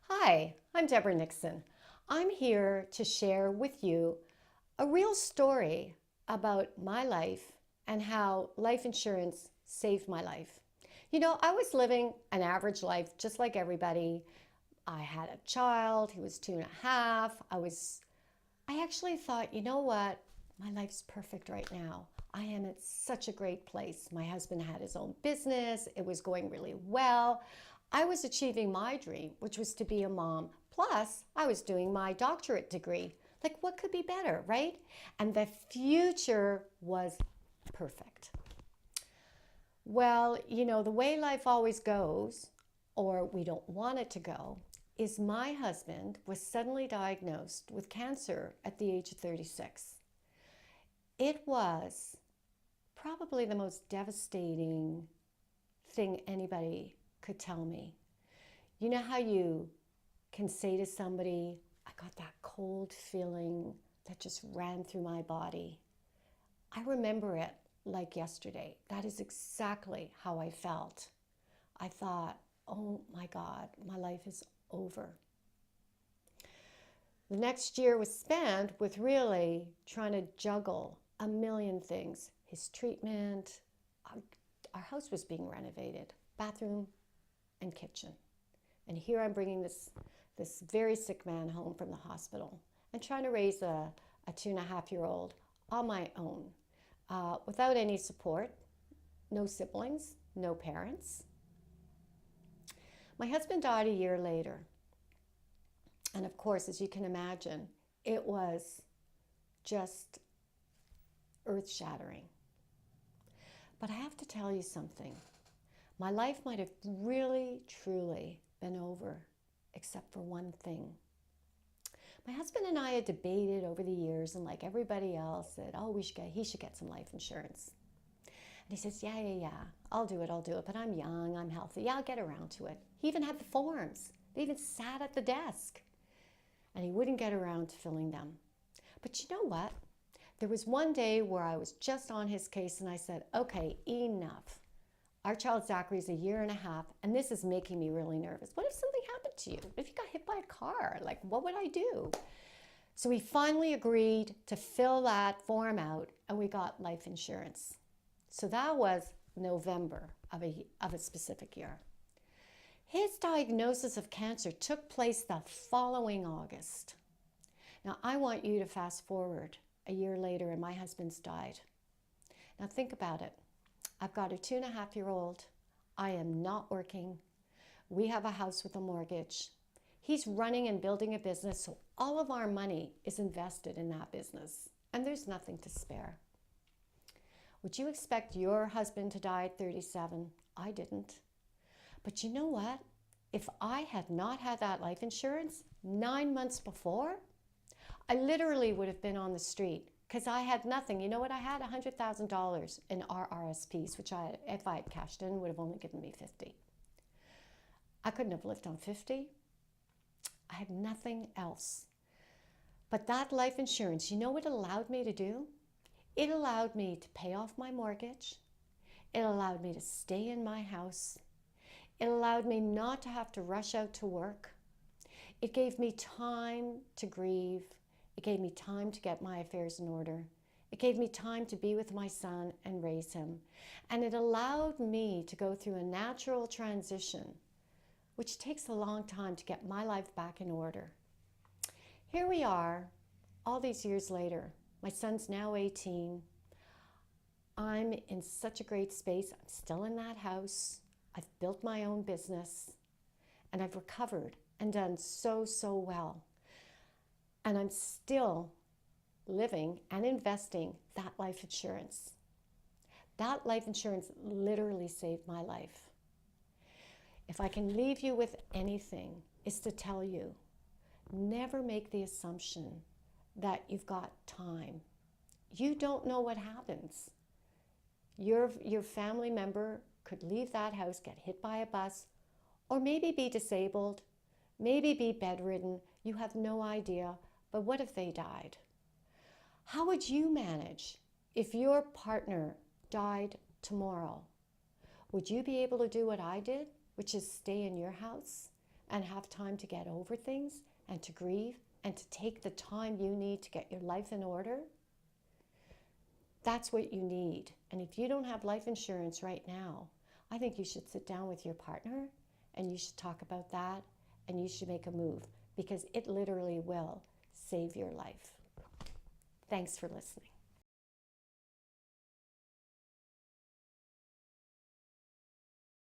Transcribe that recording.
Hi, I'm Deborah Nixon. I'm here to share with you a real story about my life and how life insurance saved my life. I was living an average life just like everybody. I had a child, he was 2.5. I actually thought, you know what? My life's perfect right now. I am at such a great place. My husband had his own business, it was going really well. I was achieving my dream, which was to be a mom. Plus, I was doing my doctorate degree. Like, what could be better, right? And the future was perfect. Well, the way life always goes, or we don't want it to go, is my husband was suddenly diagnosed with cancer at the age of 36. It was probably the most devastating thing anybody could tell me. You know how you can say to somebody, I got that cold feeling that just ran through my body. I remember it like yesterday. That is exactly how I felt. I thought, oh my God, my life is over. The next year was spent with really trying to juggle a million things. His treatment, our house was being renovated, bathroom and kitchen. And here I'm bringing this very sick man home from the hospital and trying to raise a 2.5-year-old on my own without any support, no siblings, no parents. My husband died a year later. And of course, as you can imagine, it was just earth-shattering. But I have to tell you something. My life might have really, truly been over, except for one thing. My husband and I had debated over the years, and like everybody else said, oh, he should get some life insurance. And he says, yeah, I'll do it, but I'm young, I'm healthy, yeah, I'll get around to it. He even had the forms. They even sat at the desk. And he wouldn't get around to filling them. But you know what? There was one day where I was just on his case and I said, okay, enough. Our child Zachary's 1.5 years, and this is making me really nervous. What if something happened to you? What if you got hit by a car? Like, what would I do? So we finally agreed to fill that form out, and we got life insurance. So that was November of a specific year. His diagnosis of cancer took place the following August. Now, I want you to fast forward a year later, and my husband's died. Now, think about it. I've got a 2.5-year-old. I am not working. We have a house with a mortgage. He's running and building a business, so all of our money is invested in that business, and there's nothing to spare. Would you expect your husband to die at 37? I didn't. But you know what? If I had not had that life insurance 9 months before, I literally would have been on the street because I had nothing. You know what I had? $100,000 in RRSPs, which if I had cashed in, would have only given me 50. I couldn't have lived on 50. I had nothing else. But that life insurance, you know what it allowed me to do? It allowed me to pay off my mortgage. It allowed me to stay in my house. It allowed me not to have to rush out to work. It gave me time to grieve. It gave me time to get my affairs in order. It gave me time to be with my son and raise him. And it allowed me to go through a natural transition, which takes a long time to get my life back in order. Here we are, all these years later. My son's now 18. I'm in such a great space. I'm still in that house. I've built my own business, and I've recovered and done so well. And I'm still living and investing that life insurance. That life insurance literally saved my life. If I can leave you with anything, is to tell you, never make the assumption that you've got time. You don't know what happens. Your family member could leave that house, get hit by a bus, or maybe be disabled, maybe be bedridden. You have no idea, but what if they died? How would you manage if your partner died tomorrow? Would you be able to do what I did, which is stay in your house? and have time to get over things and to grieve and to take the time you need to get your life in order, that's what you need. And if you don't have life insurance right now, I think you should sit down with your partner and you should talk about that and you should make a move, because it literally will save your life. Thanks for listening.